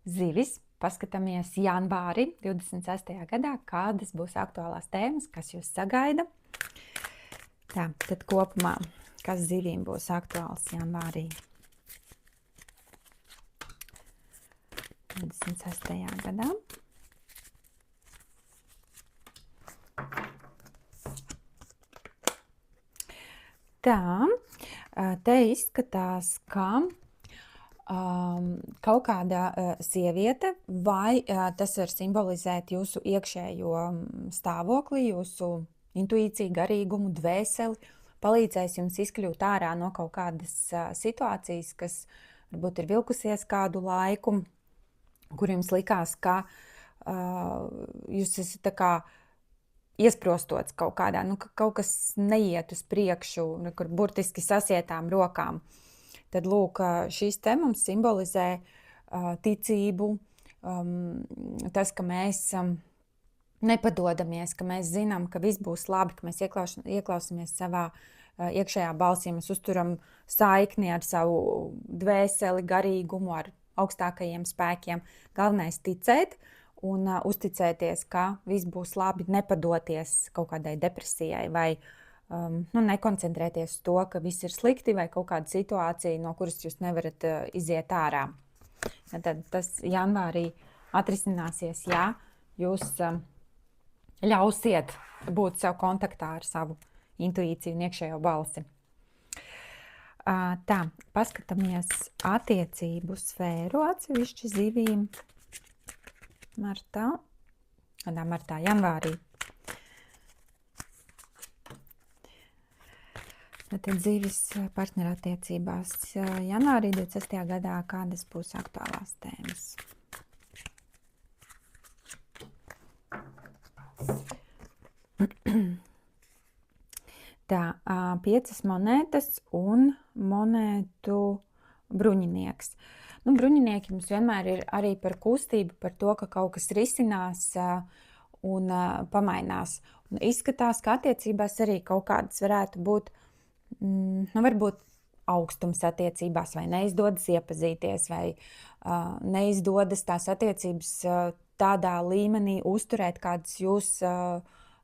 Zivis, paskatāmies janvāri 26. gadā, kādas būs aktuālās tēmas, kas jūs sagaida. Tā, tad kopumā, kas zivīm būs aktuāls janvārī 26. gadā. Tā, te izskatās, ka kaut kāda sieviete, vai tas var simbolizēt jūsu iekšējo stāvokli, jūsu intuīciju, garīgumu, dvēseli, palīdzēs jums izkļūt ārā no kaut kādas situācijas, kas varbūt ir vilkusies kādu laiku, kur jums likās, ka jūs esat tā kā iesprostots kaut kādā, ka kaut kas neiet uz priekšu, kur burtiski sasietām rokām. Tad, lūk, šīs te mums simbolizē ticību, tas, ka mēs nepadodamies, ka mēs zinām, ka viss būs labi, ka mēs ieklausāmies savā iekšējā balsī, mēs uzturam saikni ar savu dvēseli, garīgumu, ar augstākajiem spēkiem. Galvenais ticēt un uzticēties, ka viss būs labi, nepadoties kaut kādai depresijai vai nekoncentrēties uz to, ka viss ir slikti vai kaut kāda situācija, no kuras jūs nevarat iziet ārā. Tad tas janvārī atrisināsies, ja jūs ļausiet būt sev kontaktā ar savu intuīciju un iekšējo balsi. Tā, paskatāmies attiecību sfēru atsevišķi zivīm. Janvārī. Tad zivis partnerattiecībās janvārī 26. gadā, kādas būs aktuālās tēmas. Tā, 5 monētas un monētu bruņinieks. Bruņinieki mums vienmēr ir arī par kustību, par to, ka kaut kas risinās un pamainās. Un izskatās, ka attiecībās arī kaut kādas varētu būt, varbūt augstums attiecībās, vai neizdodas iepazīties, vai neizdodas tās attiecības tādā līmenī uzturēt, kādas jūs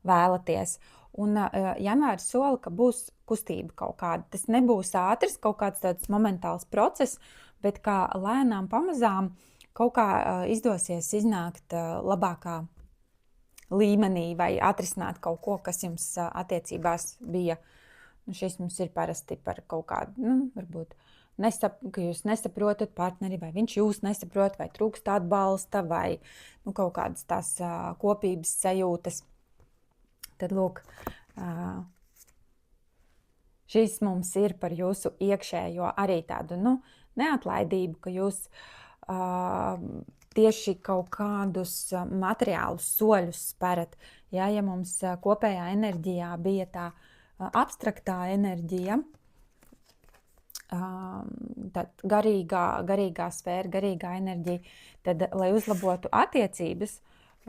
vēlaties. Un janvāris sola, ka būs kustība kaut kāda. Tas nebūs ātrs, kaut kāds tāds momentāls process, bet kā lēnām pamazām kaut kā izdosies iznākt labākā līmenī vai atrisināt kaut ko, kas jums attiecībās bija. Šis mums ir parasti par kaut kādu, varbūt, ka jūs nesaprotat partneri, vai viņš jūs nesaprot, vai trūkst atbalsta, vai kaut kādas tās kopības sajūtas. Tad, lūk, šis mums ir par jūsu iekšējo arī tādu, neatlaidību, ka jūs tieši kaut kādus materiālus soļus sperat. Ja mums kopējā enerģijā bija tā abstraktā enerģija, tad garīgā sfēra, garīgā enerģija, tad, lai uzlabotu attiecības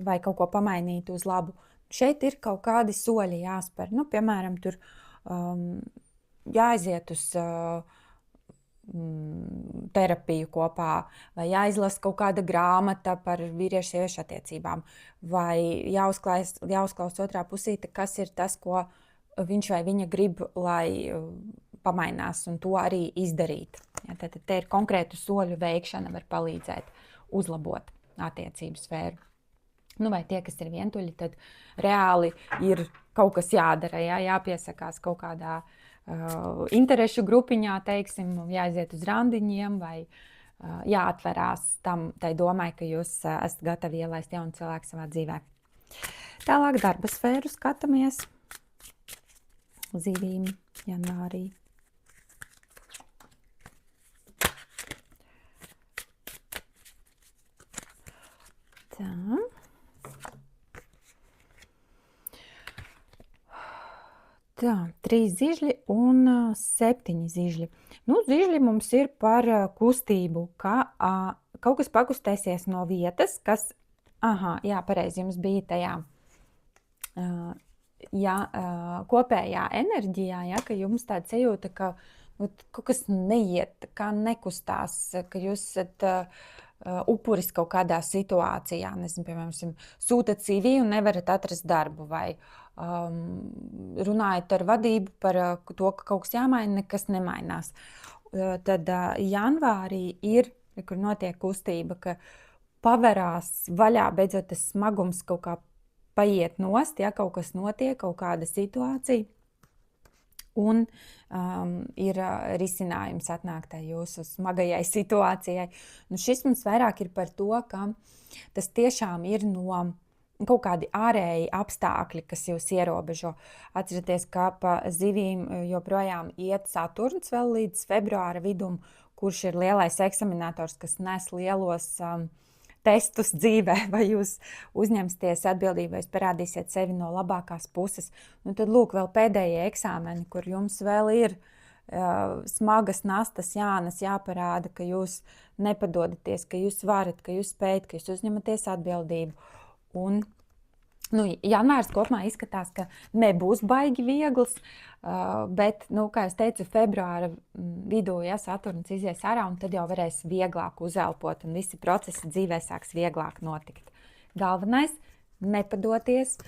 vai kaut ko pamainītu uz labu, šeit ir kaut kādi soļi jāspēr. Piemēram, tur jāaiziet uz terapiju kopā, vai jāizlasa kaut kāda grāmata par vīriešu-sieviešu attiecībām, vai jāuzklaus otrā pusīte, kas ir tas, ko viņš vai viņa grib, lai pamainās, un to arī izdarīt. Ja, tad te ir konkrētu soļu veikšana, var palīdzēt uzlabot attiecību sfēru. Vai tie, kas ir vientuļi, tad reāli ir kaut kas jādara, jāpiesakās kaut kādā interešu grupiņā, teiksim, jāaiziet uz randiņiem vai jāatverās tai domai, ka jūs esat gatavi ielaist jaunu cilvēku savā dzīvē. Tālāk darba sfēru skatāmies zivīm janvārī. Tā, 3 zižļi un 7 zižļi. Zižļi mums ir par kustību, ka kaut kas pakustēsies no vietas, kas, pareizi, jums bija tajā kopējā enerģijā, ka jums tāda sajūta, ka kaut kas neiet, kā nekustās, ka jūs esat upuris kaut kādā situācijā. Nezinu, piemēram, sūtat CV un nevarat atrast darbu, vai runājat ar vadību par to, ka kaut kas jāmaina, nekas nemainās. Tad janvārī ir, kur notiek kustība, ka paverās vaļā, beidzot tas smagums kaut kā paiet nost, ja kaut kas notiek, kaut kāda situācija. Un ir risinājums atnāk tai jūsu smagajai situācijai. Nu, šis mums vairāk ir par to, ka tas tiešām ir no kaut kādi ārēji apstākļi, kas jūs ierobežo. Atcerieties, ka pa zivīm joprojām iet Saturns vēl līdz februāra vidum, kurš ir lielais eksaminators, kas nes lielos testus dzīvē, vai jūs uzņemsieties atbildību, vai jūs parādīsiet sevi no labākās puses. Nu, tad lūk, vēl pēdējie eksāmeni, kur jums vēl ir smagas nastas jānes, jāparāda, ka jūs nepadodaties, ka jūs varat, ka jūs spējat, ka jūs uzņematies atbildību. Un janvārs kopumā izskatās, ka nebūs baigi viegls, bet, kā es teicu, februāra vidū, ja Saturns izies ārā, un tad jau varēs vieglāk uzelpot, un visi procesi dzīvē sāks vieglāk notikt. Galvenais – nepadoties,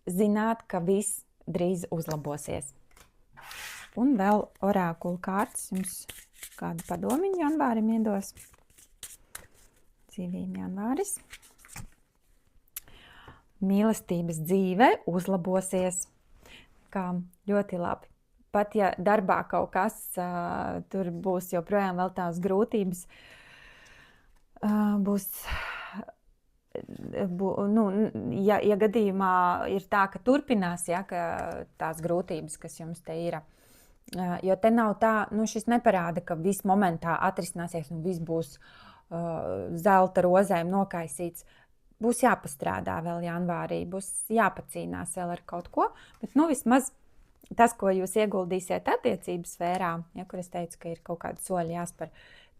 zināt, ka viss drīz uzlabosies. Un vēl orākula kārtas jums kādu padomiņu janvārim iedos. Zivīm janvāris. Mīlestības dzīve uzlabosies. Kā ļoti labi. Pat ja darbā kaut kas, tur būs joprojām vēl tās grūtības, ja gadījumā ir tā, ka turpinās, ja, ka tās grūtības, kas jums te ir, jo te nav tā, šis neparāda, ka viss momentā atrisināsies un viss būs zelta rozēm nokaisīts. Būs jāpastrādā vēl janvārī, būs jāpacīnās vēl ar kaut ko, bet vismaz tas, ko jūs ieguldīsiet attiecības sfērā, ja, kur es teicu, ka ir kaut kādi soļi jāspēr,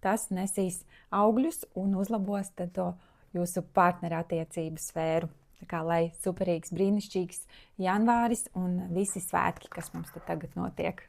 tas nesīs augļus un uzlabos to jūsu partneru attiecību sfēru. Tā kā lai superīgs, brīnišķīgs janvāris un visi svētki, kas mums te tagad notiek.